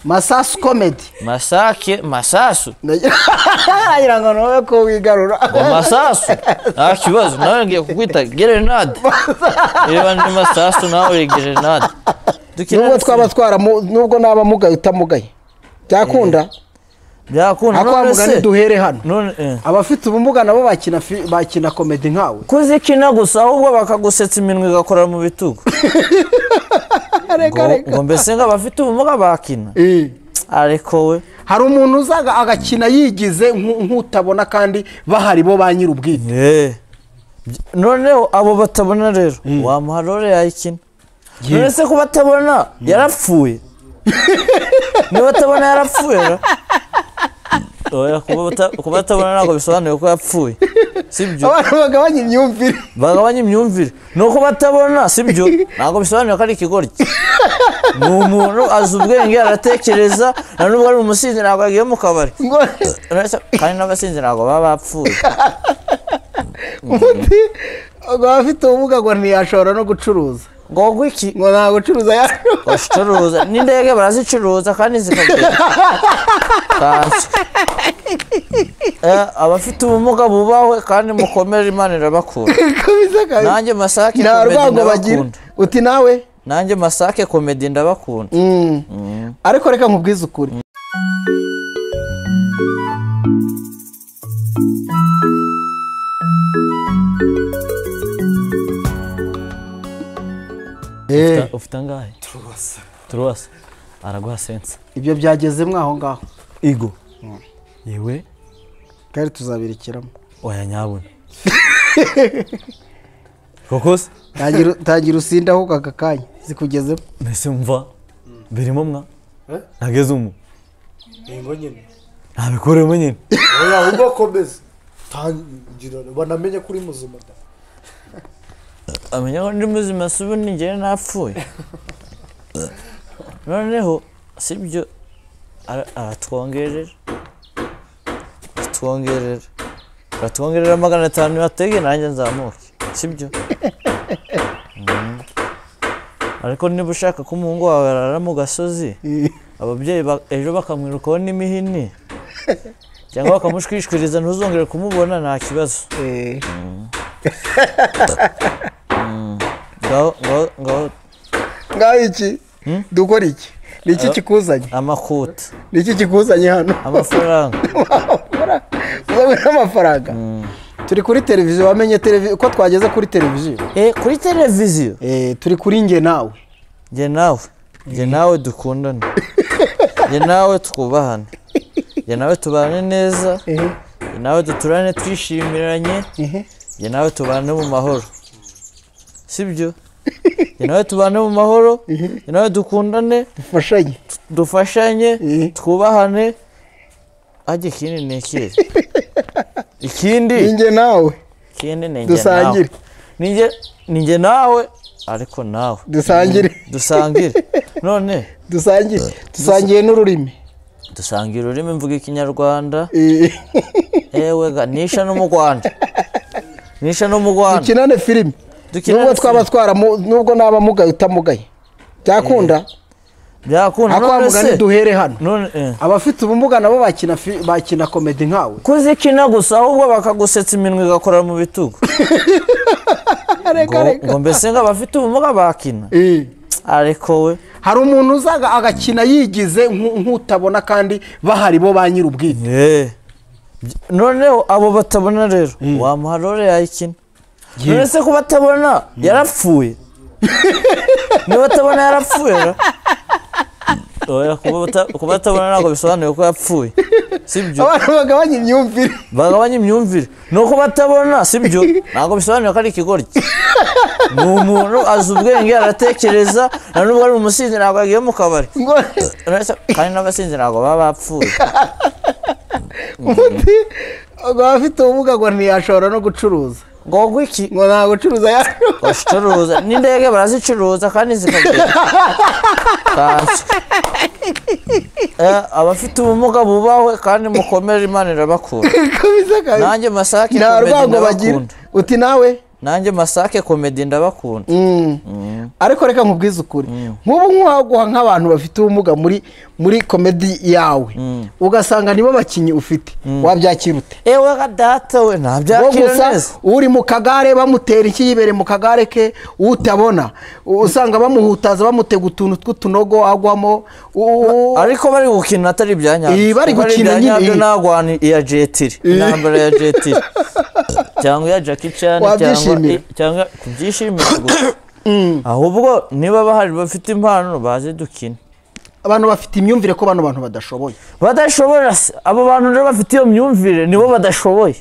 Masasu comedy. Masasu Nagira ngo nawe ko wigarura. Masasu kibazo nawe ngiye kukwita Grenade. Reba ni Masasu nawe Grenade. Nubwo twaba twara nubwo naba mugaye utamugaye. Byakunda? Byakunda none se duhere hano. Abafite ubumuga nabo bakina comedy nkawe. Kuzikina gusa ahubwo bakagusetsa iminwe igakora mu bitugu. Ngo mbese ngo abafite ubumuga bakina. Ariko we hari umuntu uzaga agakina yigize nk'utabona kandi bahari bo ba nyir'ubwite. Noneho abo batabona rero wamuharore yayikina. None se ko batabona yarapfuye. Ni batabona yarapfuye. Oya kuba batabona nako bisobanuye ko yapfuye. Sibyo. Abantu bagabanya imyumvire. Bagabanya imyumvire. Nuko batabona sibyo. Nako bisobanuye ko ari ikigoryi. Umuntu azubwenge aratekereza nanubwo ari umusinzi nako agiye mu kabari. Kandi n'abasinzi nako baba bapfuye. Abafite ubumuga ngo ntiyashobora no gucuruza. Ngo gwiki ngo nta gucuruza yacuruza n'indege barazicuruza kandi zikagenda. Abafite ubumuga bubahwe kandi mukomere Imana irabakura. Nanjye Masake comedy ndabakunda. Uti nawe? Nanjye Masake comedy ndabakunda. Ariko reka nkubwize ukuri. Ufite angahe? Turwasa. Araguha sense. Ibyo byageze mwaho ngaho. Igo. Yewe. Kari tuzabirikiramo. Oya nyabona. Kokos? Tagira usinda ho kakakanya. Zikugezemo. Mbese mva. Birimo mwa. Nageze umu. Ingo nyine. Nabikoremo nyine. Oya ubwo komeza. Tangira banamenye kuri muzima. Amenya ko ndi muzima subu nigere napfuye. Noneho sibyo aratwongerera. Batwongerera 500 batege nanjye nzamuke. Sibyo. Ariko niba ushaka ko umuhungu wawe arara mu gasozi ababyeyi ejo bakamwirukaho n'imihini cyangwa bakamushwishwiriza ntuzongere kumubona nta kibazo. Ngaho iki dukora iki? Niki kikuzanye? Amakuta. Niki kikuzanye hano? Amafaranga. Amafaranga. Turi kuri televiziyo wamenye televiziyo ko twageze kuri televiziyo. Kuri televiziyo. Turi kuri nge nawe. Nge nawe dukundana. Nge nawe twubahana. Nge nawe tubane neza. Nge nawe duturane twishimiranye. Nge nawe tubane mu mahoro. Sibyo? Nge nawe tubane mu mahoro. Nge nawe dukundane. Dufashanye. Twubahane. Ajye kindi nekere. Ikindi nge nawe. Kindi nenge dusangire. Ninge nawe ariko nawe. Dusangire. None dusangiye n'ururimi. Dusangiye ururimi mvuga Ikinyarwanda. Ewe ga nisha no mu Rwanda. Dukinane filime. Nubwo twaba twara nubwo naba mugaye utamugaye. Byakunda? Byakunda none se duhere hano. Abafite ubumuga nabo bakina comedy nkawe. Kuzikina gusa ahubwo bakagusetsa iminwe igakora mu bitugu. Ngo mbese ngo abafite ubumuga bakina. Ariko we hari umuntu uzaga agakina yigize nk'utabona kandi bahari bo ba nyir'ubwite. Noneho abo batabona rero wamuharore yayikina. None se ko batabona yarapfuye. Ni batabona yarapfuye. Oya kuba batabona nako bisobanuye ko yapfuye. Sibyo. Abantu bagabanya imyumvire. Nuko batabona sibyo. Nako bisobanuye ko ari ikigoryi. Umuntu azubwenge aratekereza nanubwo ari umusinzi nako agiye mu kabari. Kandi n'abasinzi nako baba bapfuye. Abafite ubumuga ngo ntiyashobora no gucuruza. Ngo gwiki ngo nta gucuruza yacuruza n'indege barazicuruza kandi zikagenda. Abafite ubumuga bubahwe kandi mukomere Imana irabakura. Nanjye Masake comedy ndabakunda. Uti nawe? nanjye Masake Comedy ndabakunda. ariko reka nkubwize ukuri nk'ubu nk'uwaguha nk'abantu bafite ubumuga muri komedi yawe ugasanga nibo bakinyi ufite wabyakira ute? Ewe data we nabyakira neza. uri mu kagare bamutera ikiyibere mu kagare ke utabona usanga bamuhutaza bamutega utuntu tw'utunogo agwamo ariko bari gukina atari ibyanyabyo. bari gukina nyine nagwani iya Jetiri intambara ya Jetiri cyangwa ya Jackie Chan cyangwa kubyishimira gusa. ahubwo niba bahari bafite impano baze dukina. abantu bafite imyumvire ko bano bantu badashoboye abo bantu rero bafite iyo myumvire nibo badashoboye.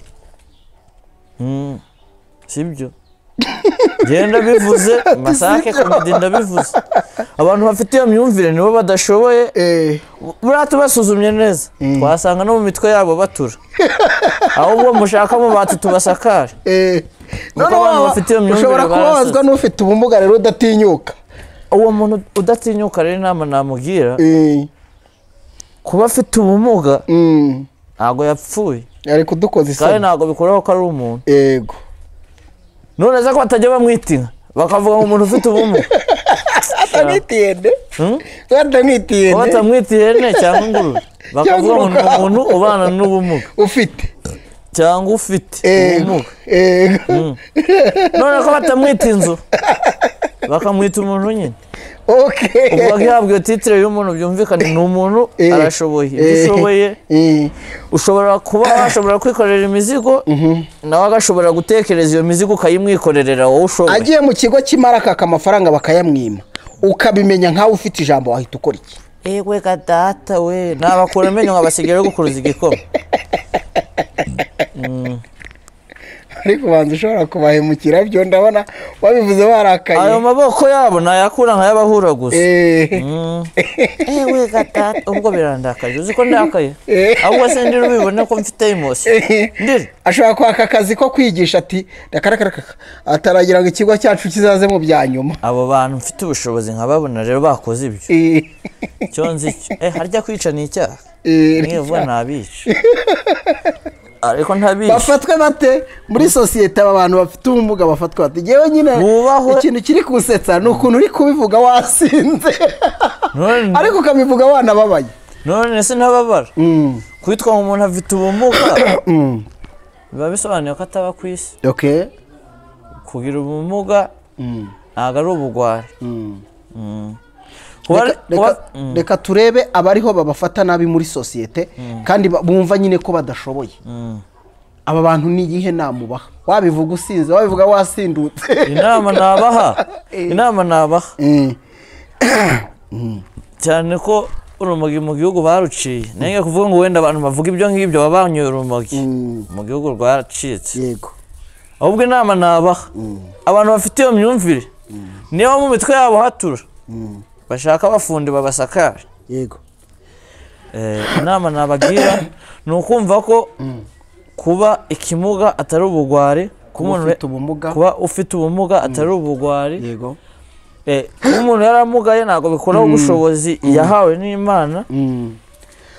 sibyo genda bivuze Masake Comedy ndabivuze abantu bafite iyo myumvire nibo badashoboye. buriya tubasuzumye neza twasanga no mu mitwe yabo batura ahubwo mushaka mu bati tubasakare. ushobora kubabazwa n'ufite ubumuga rero udatinyuka. uwo muntu udatinyuka rero inama namugira kuba afite ubumuga ntabwo yapfuye ari kudukoza isoni kandi ntabwo bikoraho ko ari umuntu. yego none ko batajya bamwitinga bakavuga ngo umuntu ufite ubumuga atamwitiyene batamwitiyene cyangwa ingurube bakavuga ngo ni umuntu ubana n'ubumuga ufite cyangwa ufite ubumuga. none ko batamwita inzu bakamwita umuntu nyine. ubwo gihabwa titre y'umuntu byumvikana ni umuntu arashoboye ishoboye. ushobora kuba washobora kwikorera imizigo nawe agashobora gutekereza iyo mizigo ukayimwikorerera wowe ushoboye. agiye mu kigo cy'imaraka amafaranga bakayamwima ukabimenya nkawe ufite ijambo wahita ukora iki? ewe data we nabakura amenyo nkabasigaye gukuruza igikoma. ariko banza ushobora kubahemukira byo ndabona wabivuze barakaye. ayo maboko yabo nayakura nkayabahura gusa. ewe gatata ubwo birandakaje uzi ko ndakaye ahubwo se ndiri ubibone ko mfite emotion ndiri ashobora kwaka akazi ko kwigisha ati rakarakaka ataragira ngo ikigo cyacu kizaze mu byanyuma. abo bantu mfite ubushobozi nkababona rero bakoze ibyo cyo nzi harya kwica ni icyaha nivuga nabica ariko ntabica. bafatwe bate muri societe aba bantu bafite ubumuga bafatwa bate? yewe nyine ikintu kiri kusetsa ni ukuntu uri kubivuga wasinze ariko ukabivuga wanababaye. none se ntababara kwitwa ngo umuntu afite ubumuga biba bisobanuye ko ataba ku isi. kugira ubumuga ntabwo ari ubugwari. reka turebe abariho babafata nabi muri societe kandi bumva nyine ko badashoboye. aba bantu ni igihe namubaha wabivuga usinze wabivuga wasindutse. inama nabaha cyane ko urumogi mu gihugu baruciye. nange kuvuga ngo wenda abantu bavuga ibyo ngibyo babanyoye urumogi mu gihugu rwaracitse. yego ahubwo inama nabaha abantu bafite iyo myumvire niba mu mitwe yabo hatura bashaka abafundi babasakare. yego inama nabagira ni ukumva ko kuba ikimuga atari ubugwari, kuba ufite ubumuga atari ubugwari. yego umuntu yaramugaye ntabwo bikoraho ubushobozi yahawe n'Imana.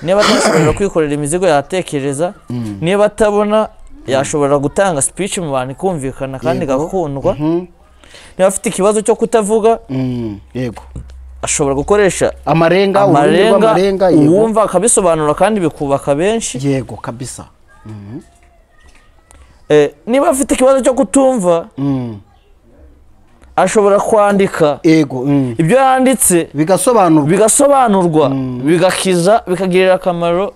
niba atashobora kwikorera imizigo yatekereza, niba atabona yashobora gutanga speech mu bantu ikumvikana kandi gakundwa. niba afite ikibazo cyo kutavuga yego ashobora gukoresha amarenga uwumva akabisobanura kandi bikubaka benshi. yego kabisa. niba afite ikibazo cyo kutumva ashobora kwandika ibyo yanditse bigasobanurwa bigakiza bikagirira akamaro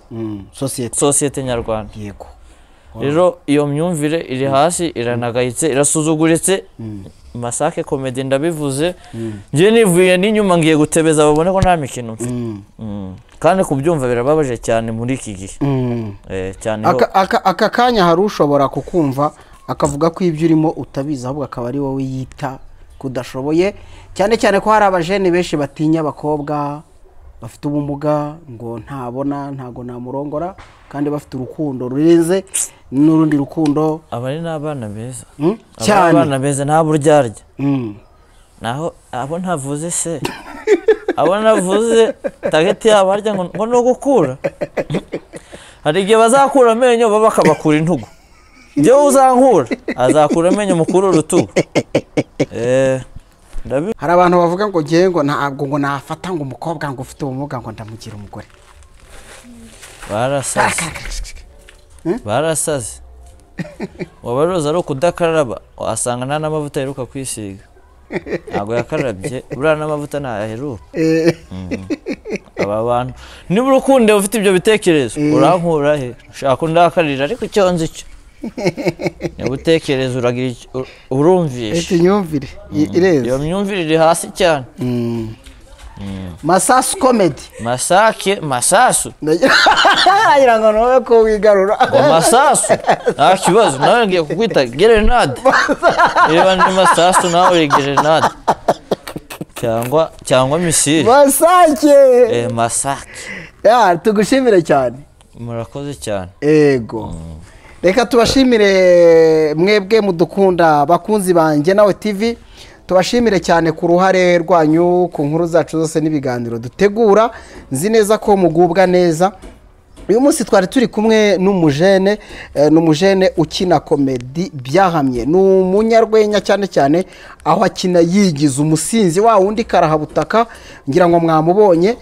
sosiyete nyarwanda. yego rero iyo myumvire iri hasi iranagayitse irasuzuguritse. Masake Comedy ndabivuze ngiye nivuye n'inyuma ngiye gutebeza babone ko nta mikino mfite. kandi kubyumva birababaje cyane muri iki gihe. cyane aka kanya hari ushobora kukumva akavuga ko ibyo urimo utabizi ahubwo akaba ari wowe yita kudashoboye, cyane cyane ko hari abajene benshi batinya abakobwa bafite ubumuga ngo ntago namurongora kandi bafite urukundo rurenze n'urundi rukundo. abari n'abana beza cyane abana beza nta buryarya naho abo ntavuze se abo navuze target yabo harya ngo no gukura hari igihe bazakura amenyo baba bakabakura intugu byo uzankura azakura amenyo mukuru urutugu. Hari abantu bavuga ngo ngiye ngo ntabwo ngo nafata ngo umukobwa ngo ufite ubumuga ngo ndamugira umugore. Barasaze wabaroza ari ukudakaraba wasanga nta n'amavuta aheruka kwisiga, ntabwo yakarabye buriya n'amavuta ntayaheruka. Aba bantu niba urukundo ufite ibyo bitekerezo urankura he? Ushaka kundakarira ariko icyo nzi cyo niba utekereza uragira urumvisha imyumvire ireze, iyo myumvire iri hasi cyane. Masasu comedy masasu agira ngo nawe ko wigarura masasu nta kibazo, nawe ngiye kukwita gerenade. Reba ni masasu nawe uri gerenade cyangwa misiri masake. Tugushimire cyane, murakoze cyane. Ego reka tubashimire mwebwe mudukunda bakunzi banjye Nawe TV, tubashimire cyane ku ruhare rwanyu ku nkuru zacu zose n'ibiganiro dutegura. Nzi neza ko mugubwa neza. Uyu munsi twari turi kumwe n'umujene ukina komedi byahamye, ni umunyarwenya cyane cyane aho akina yigize umusinzi wa wundi karahabutaka, ngira ngo mwamubonye.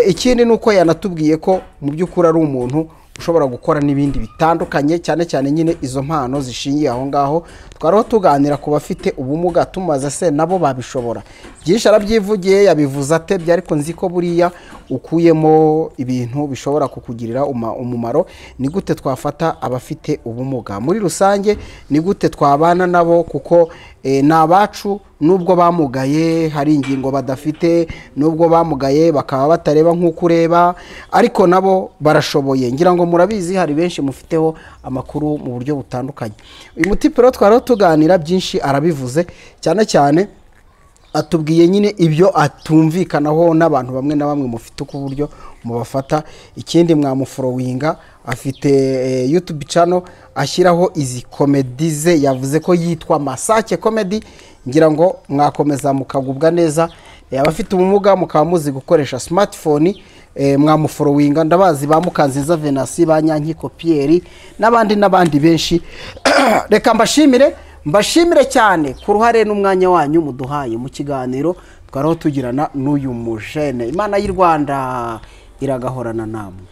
Ikindi nuko yanatubwiye ko mu by'ukuri ari umuntu ushobora gukora n'ibindi bitandukanye, cyane cyane nyine izo mpano zishingiye aho ngaho. Twariho tuganira ku bafite ubumuga tumaze se nabo babishobora. Byinshi arabyivugiye, yabivuze atebye, ariko nzi ko buriya ukuyemo ibintu bishobora kukugirira umumaro. Ni gute twafata abafite ubumuga muri rusange, ni gute twabana nabo, kuko ni abacu nubwo bamugaye, hari ingingo badafite, nubwo bamugaye bakaba batareba nk'uko ureba, ariko nabo barashoboye. Ngira ngo murabizi hari benshi mufiteho amakuru mu buryo butandukanye. Uyu mutipero twariho tuganira byinshi arabivuze, cyane cyane atubwiye nyine ibyo atumvikanaho n'abantu bamwe na bamwe mufite uko buryo mubafata. Ikindi mwamuforowinga, afite YouTube channel ashyiraho izi komedi ze, yavuze ko yitwa Masake Comedy. Ngira ngo mwakomeza mukagubwa neza. Abafite ubumuga mukaba muzi gukoresha smartphone, mwamuforowinga. Ndabazi ba Mukanziza Venasi, ba Nyankiko Pierre n'abandi benshi. Reka mbashimire cyane ku ruhare n'umwanya wanyu muduhaye mu kiganiro twaraho tugirana n'uyu mujene. Imana y'u Rwanda iragahorana namwe.